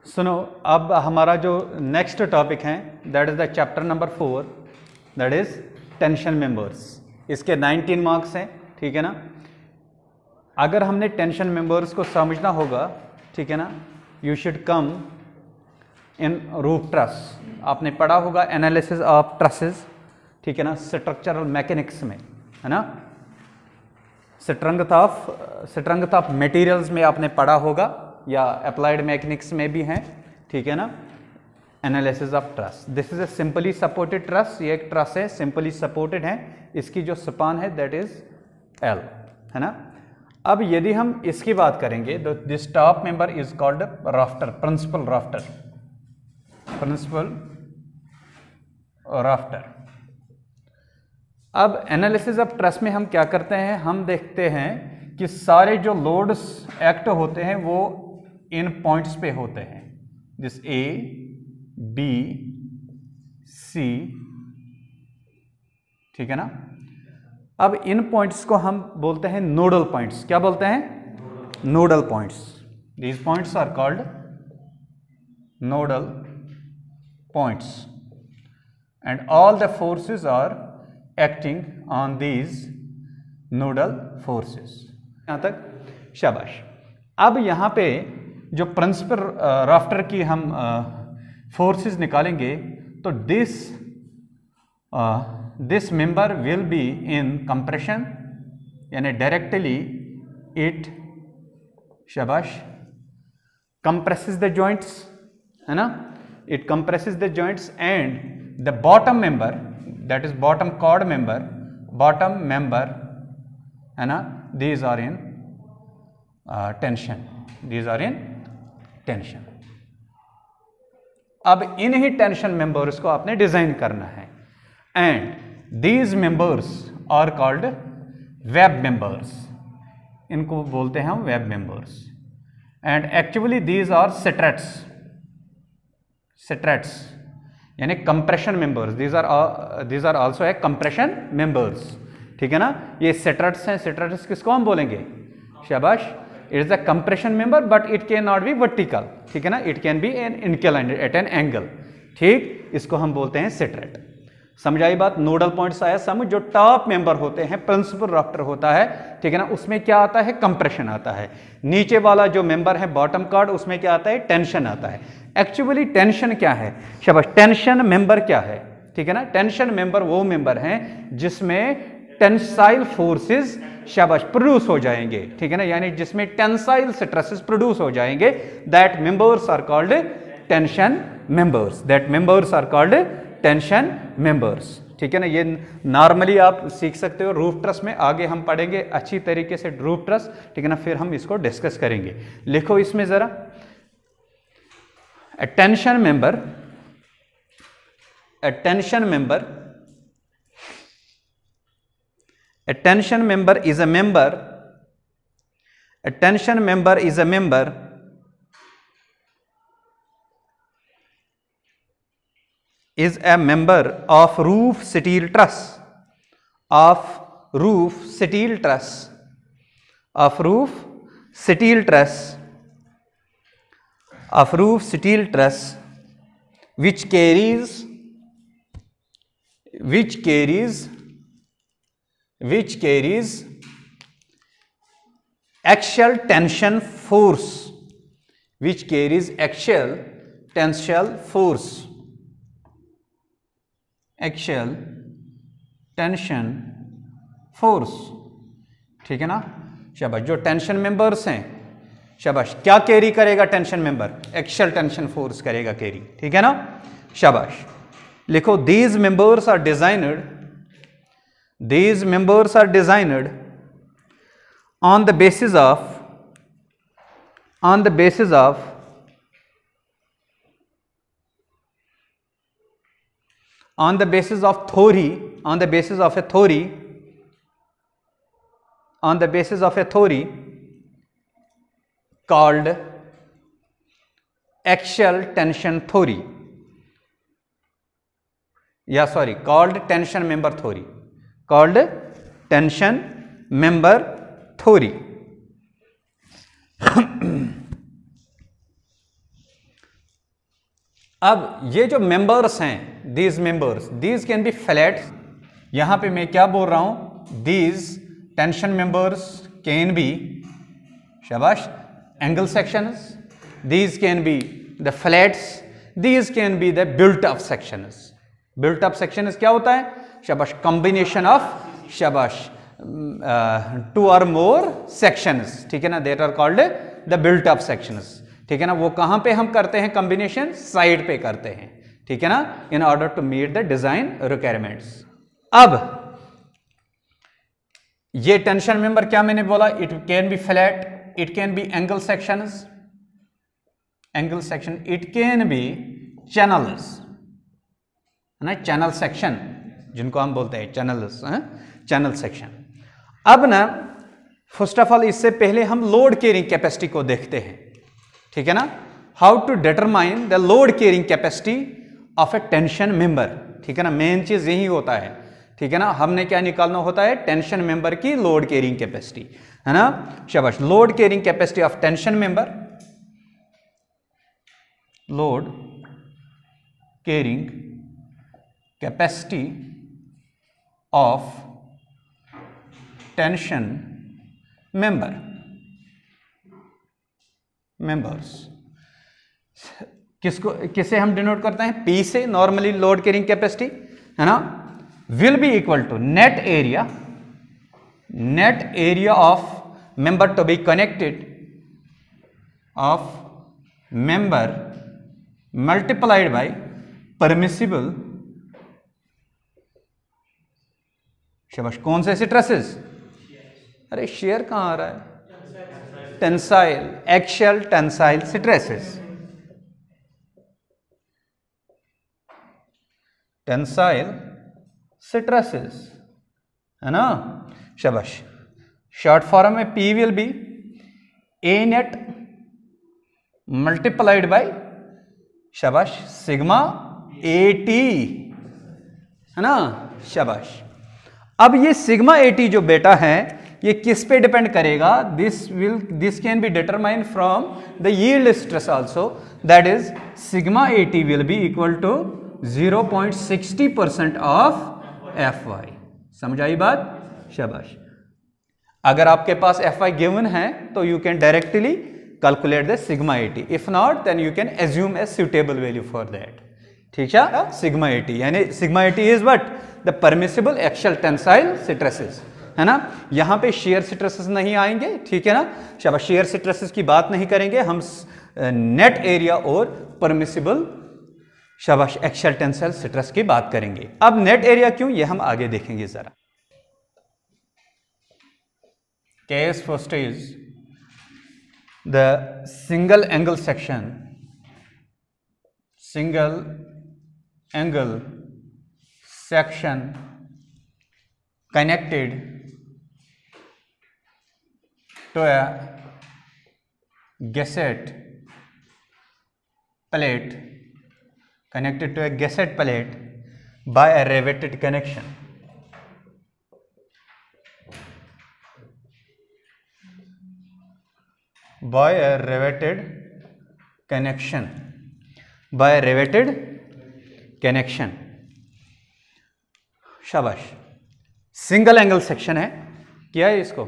सुनो, अब हमारा जो नेक्स्ट टॉपिक है that is the chapter number 4, that is tension members. इसके 19 मार्क्स हैं, ठीक है ना। अगर हमने टेंशन मेंबर्स को समझना होगा, ठीक है ना, you should come in roof truss. आपने पढ़ा होगा एनालिसिस ऑफ ट्रसेस, ठीक है ना, स्ट्रक्चरल मैकेनिक्स में, है ना। स्ट्रेंथ ऑफ मटेरियल्स में आपने पढ़ा होगा, या अप्लाइड मैकेनिक्स में भी हैं, ठीक है ना। Analysis of truss, this is a simply supported truss. ये एक ट्रस है, सिंपली सपोर्टेड है। इसकी जो स्पान है दैट इज एल, है ना। अब यदि हम इसकी बात करेंगे तो this top member is called rafter, principal rafter, principal rafter. अब एनालिसिस ऑफ ट्रस में हम क्या करते हैं, हम देखते हैं कि सारे जो लोड्स एक्ट होते हैं वो इन पॉइंट्स पे होते हैं, जिस ए बी सी, ठीक है ना। अब इन पॉइंट्स को हम बोलते हैं नोडल पॉइंट्स। क्या बोलते हैं? Nodal points. These points are called nodal points and all the forces are acting on these nodal forces. यहां तक शाबाश। अब यहां पे जो प्रिंसिपल राफ्टर की हम फोर्सेस निकालेंगे तो this member will be in compression, यानी डायरेक्टली इट शाबाश कंप्रेसेस द जॉइंट्स, है ना। It compresses the joints and the bottom member, that is bottom chord member, bottom member, है ना, these are in tension, these are in tension. अब इन्हीं tension members को आपने डिजाइन करना है and these members are called web members. इनको बोलते हैं हम web members and actually these are straits, struts यानी compression members. These are also a compression members, ठीक है ना। ये स्ट्रेट्स हैं। स्ट्रेट्स किसको हम बोलेंगे? शाबाश। It is a compression member but it can not be vertical, ठीक है ना। It can B an inclined at an angle, ठीक। इसको हम बोलते हैं स्ट्रेट। समझ आई बात? नोडल पॉइंट्स आया समझ। जो टॉप मेंबर होते हैं, प्रिंसिपल राफ्टर होता है, ठीक है ना, उसमें क्या आता है? कंप्रेशन आता है। नीचे वाला जो मेंबर है बॉटम कॉर्ड, उसमें क्या आता है? टेंशन आता है। एक्चुअली टेंशन क्या है? शाबाश। टेंशन मेंबर क्या है? ठीक है ना। टेंशन मेंबर वो मेंबर हैं जिसमें टेंसाइल फोर्सेस शाबाश प्रोड्यूस हो जाएंगे, ठीक है ना, यानी जिसमें टेंसाइल स्ट्रेसेस प्रोड्यूस हो जाएंगे। That members are called tension members, that members are called tension members, ठीक है ना। ये नॉर्मली आप सीख सकते हो रूफ ट्रस में। आगे हम पढ़ेंगे अच्छी तरीके से रूफ ट्रस, ठीक है ना, फिर हम इसको डिस्कस करेंगे। लिखो इसमें जरा, a tension member, a tension member, a tension member is a member, a tension member is a member is a member of roof steel truss, of roof steel truss, of roof steel truss, of roof steel truss which carries axial tension force, which carries axial tensile force, axial tension force, ठीक है ना। शाबाश। जो tension members हैं, शाबाश, क्या carry करेगा tension member? Axial tension force करेगा कैरी, ठीक है ना। शाबाश। लिखो, these members are designed, these members are designed on the basis of, on the basis of, on the basis of theory, on the basis of a theory, on the basis of a theory called axial tension theory, called tension member theory, called tension member theory। अब ये जो members हैं, these can be flat, यहां पे मैं क्या बोल रहा हूं, these tension members can be, शाबाश, angle sections, these can be the flats, these can be the built up sections. Built up sections क्या होता है, शाबाश, कॉम्बिनेशन ऑफ, शाबाश, 2 or more sections, ठीक है ना, that are called the built up sections, ठीक है ना। वो कहां पे हम करते हैं कॉम्बिनेशन, साइड पे करते हैं, ठीक है ना, in order to meet the design requirements. अब ये टेंशन मेंबर क्या मैंने बोला, it can be flat, it can be angle sections, angle section, it can be channels, है ना, चैनल सेक्शन जिनको हम बोलते हैं चैनल्स, चैनल सेक्शन। अब ना फर्स्ट ऑफ ऑल इससे पहले हम लोड कैरिंग कैपेसिटी को देखते हैं, ठीक है ना, how to determine the load carrying capacity of a tension member, ठीक है ना, मेन चीज यही होता है, ठीक है ना, हमने क्या निकालना होता है, टेंशन मेंबर की लोड कैरिंग कैपेसिटी, है ना, शाबाश, load carrying capacity of tension member, load carrying capacity of tension members, किसे हम डिनोट करते हैं, पी से, नॉर्मली लोड कैरिंग कैपेसिटी, है ना, will be equal to net area of member to be connected of member multiplied by permissible, शाबाश, कौन से स्ट्रेसेस, अरे शेयर कहां आ रहा है, tensile, axial tensile stresses, tensile stresses, है ना, शाबाश, शॉर्ट फॉर्म में P will be A net multiplied by, शाबाश, सिग्मा ए टी, है ना, शाबाश। अब ये सिग्मा ए टी जो बेटा है ये किस पे डिपेंड करेगा, this can be determine from the yield stress also, that is sigma a t will be equal to 0.60% of f y. समझ आई बात, शाबाश। अगर आपके पास एफ वाई गिवन है तो you can directly calculate the sigma a t, if not then you can assume a suitable value for that, ठीक है, सिग्मा ए टी, यानी sigma a t is what, the permissible axial tensile stresses, है ना, यहां पे shear stresses नहीं आएंगे, ठीक है ना, शाबाश, शेयर स्ट्रेसेस की बात नहीं करेंगे हम, नेट एरिया और परमिसिबल, शाबाश, एक्शियल टेंसाइल स्ट्रेस की बात करेंगे। अब नेट एरिया क्यों, ये हम आगे देखेंगे जरा। Case first is the single angle section, single angle section connected to a gusset plate, connected to a gusset plate by a riveted connection, by a riveted connection, शाबाश, सिंगल एंगल सेक्शन है, क्या है इसको,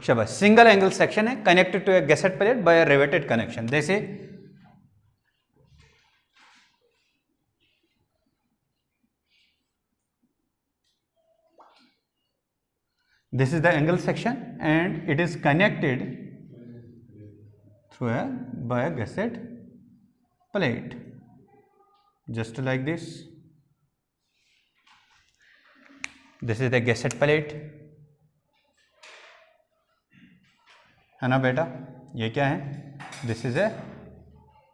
शाबाश, single angle section है, connected to a gusset plate by a riveted connection, जैसे this is the angle section and it is connected through by a gusset plate, just like this. This is the gusset plate, है ना बेटा, ये क्या है, this is a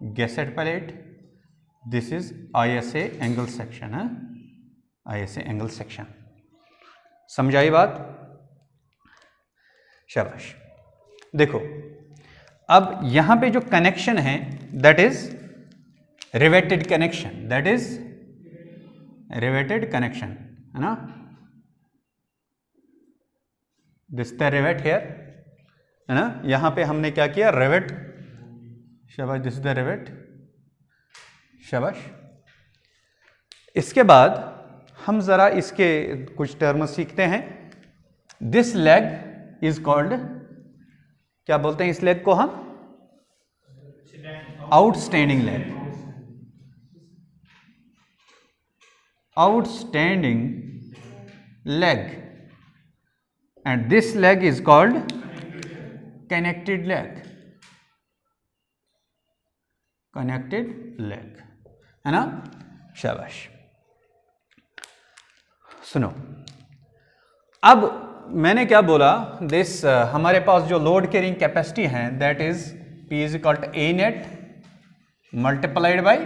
gusset plate, this is ISA angle section, है ISA angle section, समझ आई बात, शाबाश। देखो अब यहां पे जो कनेक्शन है that is riveted connection, that is riveted connection, है ना, दिस द रिवेट हियर, है ना, यहां पे हमने क्या किया, रिवेट, शाबाश, दिस द रिवेट, शाबाश। इसके बाद हम ज़रा इसके कुछ टर्म सीखते हैं। दिस लेग इज कॉल्ड, क्या बोलते हैं इस लेग को हम? Outstanding leg. Outstanding leg. And this leg is called connected leg. Connected leg, है ना? शाबाश। सुनो, अब मैंने क्या बोला, दिस हमारे पास जो लोड कैरिंग कैपेसिटी है that is P is equal to a net multiplied by,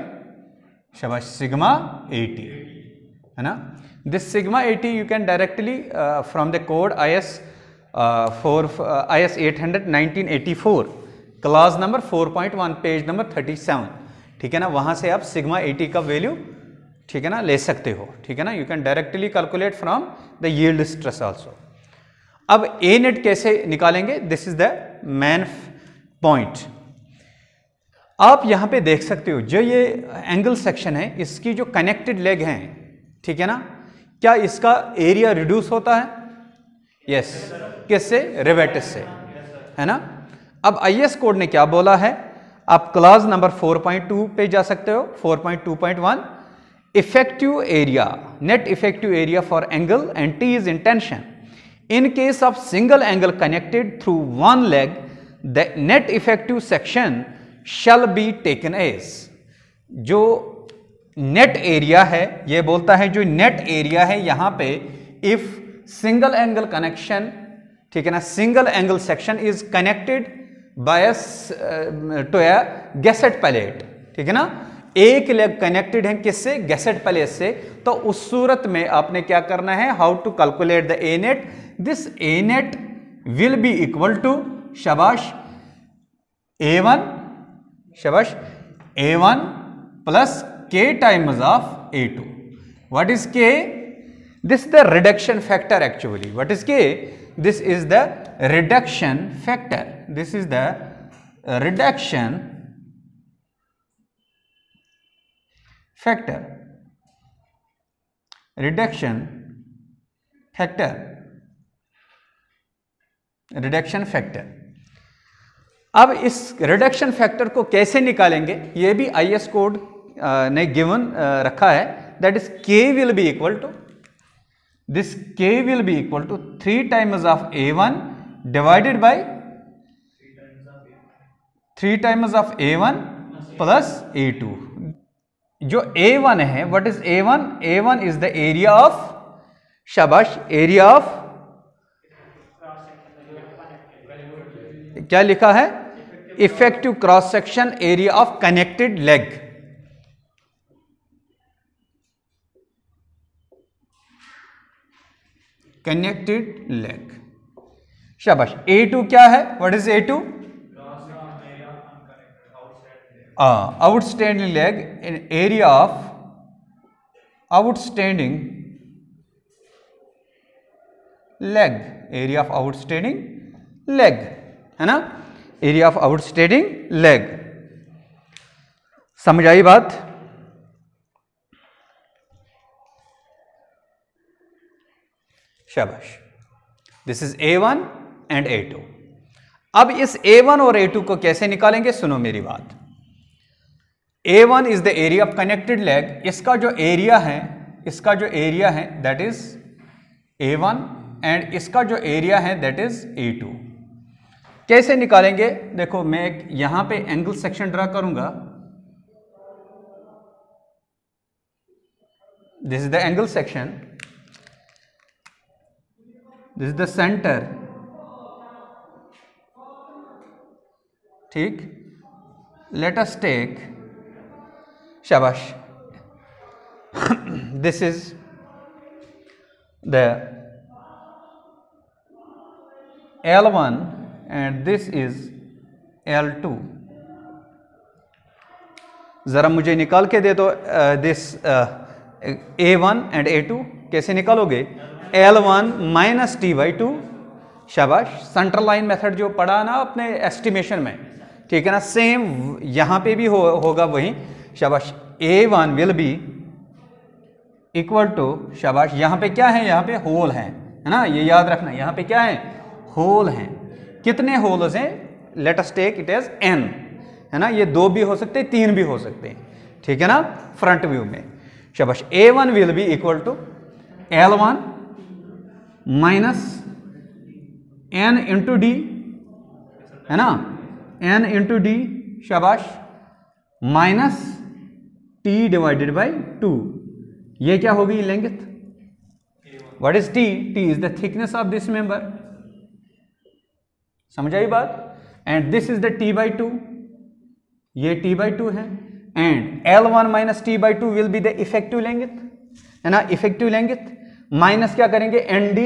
शाबाश, सिग्मा 80, है ना? This sigma 80 you can directly from the code IS 800 1984 clause number 4.1 page number 37, ठीक है ना? वहां से आप सिग्मा 80 का वैल्यू, ठीक है ना, ले सकते हो, ठीक है ना? You can directly calculate from the yield stress also. अब ए नेट कैसे निकालेंगे? This is the main point. आप यहां पे देख सकते हो जो ये एंगल सेक्शन है, इसकी जो कनेक्टेड लेग हैं, ठीक है ना, क्या इसका एरिया रिड्यूस होता है? यस। किससे? रिवेट्स से, है ना? अब IS कोड ने क्या बोला है? आप क्लास नंबर 4.2 पे जा सकते हो, 4.2.1, effective area, net effective area for angle and T is in tension. In case of single angle connected through one leg, the net effective section shall be taken as, जो net area है, ये बोलता है जो net area है यहां पे, if single angle connection, ठीक है ना, single angle section is connected by to a gusset plate, ठीक है ना, एक लेग कनेक्टेड है किससे? गैसेट प्लेट से। तो उस सूरत में आपने क्या करना है? How to calculate the a net? This a net will be equal to, शाबाश, A1, शाबाश, A1 plus K times of A2। What is K? This the reduction factor actually. What is K? This is the reduction factor. This is the reduction factor, reduction factor, reduction factor. अब इस reduction factor को कैसे निकालेंगे? ये भी IS code ने given रखा है, that is K will be equal to, this K will be equal to 3 times of A1 divided by 3 times of A1 plus A2। जो A1 है, what is A1? A1 is the area of, शाबाश, area of, क्या लिखा है? Effective cross section area of connected leg. Connected leg, शाबाश। A2 क्या है? What is A2? Outstanding leg in area of outstanding leg, area of outstanding leg, है ना? area of outstanding leg। समझ आई बात? शाबाश। This is A1 and A2। अब इस A1 और A2 को कैसे निकालेंगे? सुनो मेरी बात। A1 is the area of connected leg. इसका जो एरिया है, इसका जो एरिया है दैट इज A1 एंड इसका जो एरिया है दैट इज A2। कैसे निकालेंगे? देखो, मैं एक यहां पे एंगल सेक्शन ड्रा करूंगा। This is the angle section, this is the centre, ठीक। लेट अस टेक, शाबाश, this is the L1 and this is L2। जरा मुझे निकाल के दे दो दिस A1 एंड A2। कैसे निकालोगे? L1 माइनस T/2, शाबाश। सेंट्रल लाइन मेथड जो पढ़ा ना अपने एस्टिमेशन में, ठीक है ना, सेम यहां पे भी होगा वही, शाबाश। A1 will be equal to, शाबाश, यहाँ पे क्या है, यहाँ पे होल है ना, ये याद रखना, यहाँ पे क्या है, होल है। कितने होल्स हैं, let us take it as n, है ना, ये 2 भी हो सकते हैं, 3 भी हो सकते हैं, ठीक है ना, फ्रंट व्यू में। शाबाश, A1 will be equal to L1 minus n into d, है ना, n इंटू डी, शाबाश, माइनस t डिवाइडेड बाई 2। ये क्या होगी, length. What is t? t is the thickness of this member, समझ आई बात। And this is the t by 2, ये t बाई 2 है। And L1 minus t by 2 will be the effective length, है ना, इफेक्टिव लेंथ, माइनस क्या करेंगे, nd,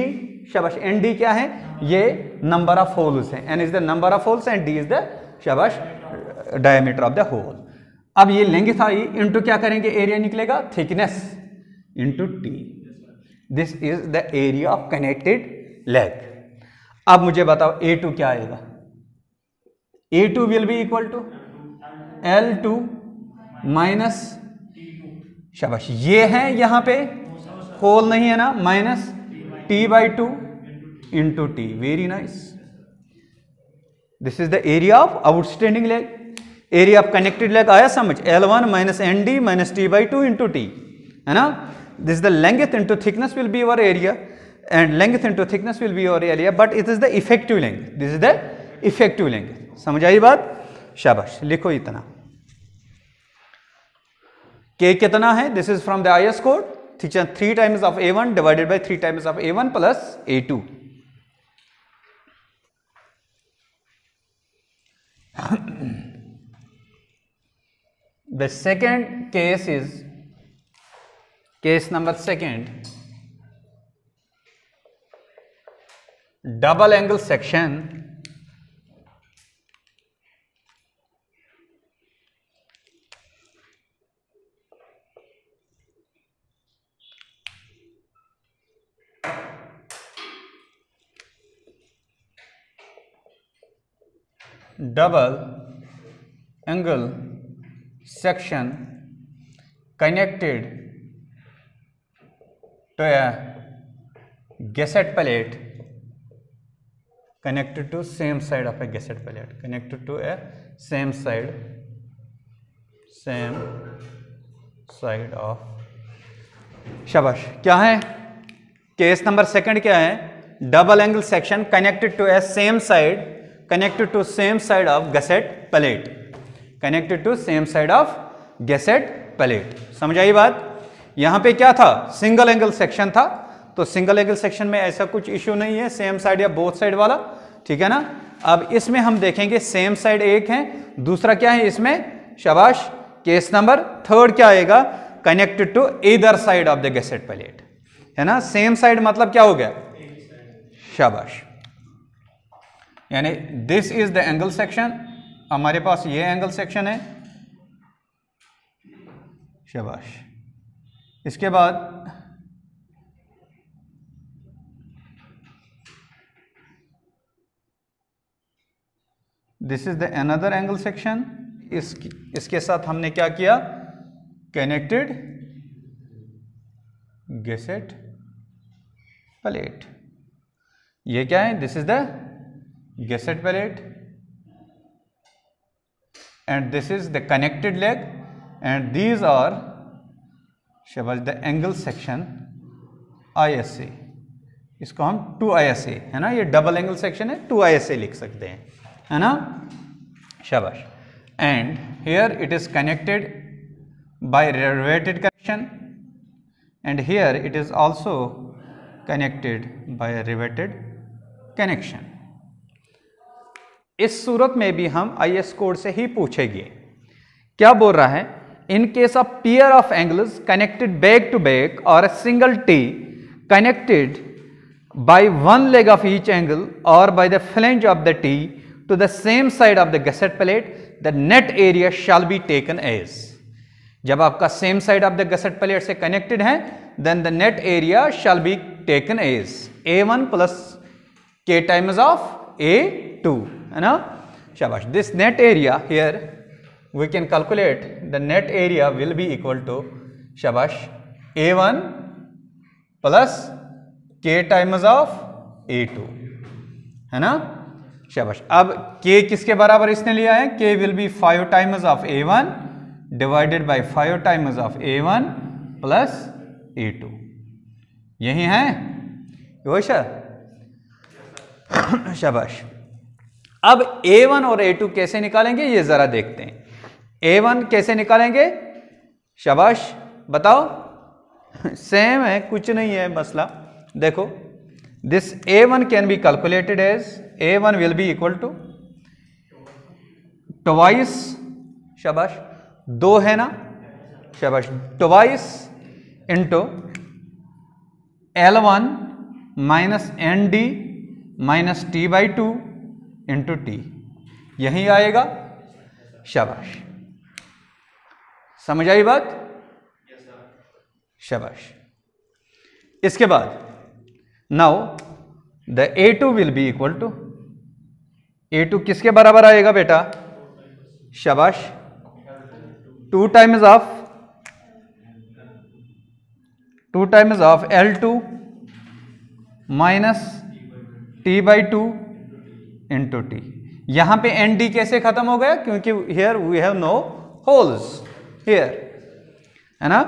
शाबाश, nd क्या है, ये नंबर ऑफ होल्स है, n is the number of holes and d is the, शाबाश, डायमीटर ऑफ द होल। अब ये लेंथ आई इंटू क्या करेंगे, एरिया निकलेगा, thickness into t, this is the area of connected leg. अब मुझे बताओ A2 क्या आएगा, A2 will be equal to L2 minus, शाबाश, ये है यहां पे होल नहीं है ना, minus t by 2 into T, very nice. This is the area of outstanding leg, area of connected leg आया समझ, L1 minus ND minus t by 2 into T, है ना। This is the length into thickness will be your area, and length into thickness will be your area, but it is the effective length. This is the effective length. समझ आई बात, शाबाश, लिखो इतना। K कितना है, this is from the IS code, 3 times of A1 divided by 3 times of A1 plus A2. The second case is case number 2, double angle section connected to a gusset plate, connected to same side of a gusset plate, connected to a same side of, शाबाश, क्या है, case number 2 क्या है, double angle section connected to a same side, connected to same side of gusset plate, connected to same side of gusset plate, समझ आई बात। यहां पे क्या था, सिंगल एंगल सेक्शन था, तो सिंगल एंगल सेक्शन में ऐसा कुछ इश्यू नहीं है, सेम साइड या बोथ साइड वाला, ठीक है ना। अब इसमें हम देखेंगे सेम साइड एक है, दूसरा क्या है इसमें, शाबाश, केस नंबर 3 क्या आएगा, connected to either side of the gusset plate, है ना। सेम साइड मतलब क्या हो गया, शाबाश, यानी this is the angle section, हमारे पास ये एंगल सेक्शन है, शाबाश। इसके बाद this is the another angle section, इसके साथ हमने क्या किया, कनेक्टेड गसेट प्लेट, ये क्या है, this is the gusset plate and this is the connected leg and these are, शाबाश, द एंगल सेक्शन ISA, इसको हम 2ISA, है ना, ये डबल एंगल सेक्शन है, 2ISA लिख सकते हैं, है ना, शाबाश। And here it is connected bye riveted connection and here it is also connected by riveted connection. इस सूरत में भी हम IS कोड से ही पूछेंगे, क्या बोल रहा है, in case of pair of angles connected back to back or a single T connected by one leg of each angle or by the flange of the T to the same side of the gusset plate, the net area shall be taken as, जब आपका same side of the gusset plate से connected है, then the net area shall be taken as A1 plus K times of A2, है ना, शाबाश। This net area here we can calculate the net area will be equal to शाबाश A1 plus K times of A2 है ना। शाबाश, अब K किसके बराबर इसने लिया है? K will be 5 times of A1 divided by 5 times of A1 plus A2। यही है योशा? शाबाश। अब A1 और A2 कैसे निकालेंगे ये जरा देखते हैं। A1 कैसे निकालेंगे? शाबाश बताओ। सेम है, कुछ नहीं है मसला। देखो, this A1 can be calculated as A1 will be equal to twice, शाबाश 2 है ना, शाबाश twice into L1 minus ND minus T/2 into T, यही आएगा। शाबाश, समझ आई बात? शाबाश। इसके बाद now the A2 will be equal to, A2 किसके बराबर आएगा बेटा? शाबाश 2 times of L2 minus T/2 into T। यहां पे ND कैसे खत्म हो गया? क्योंकि here we have no holes here, है ना।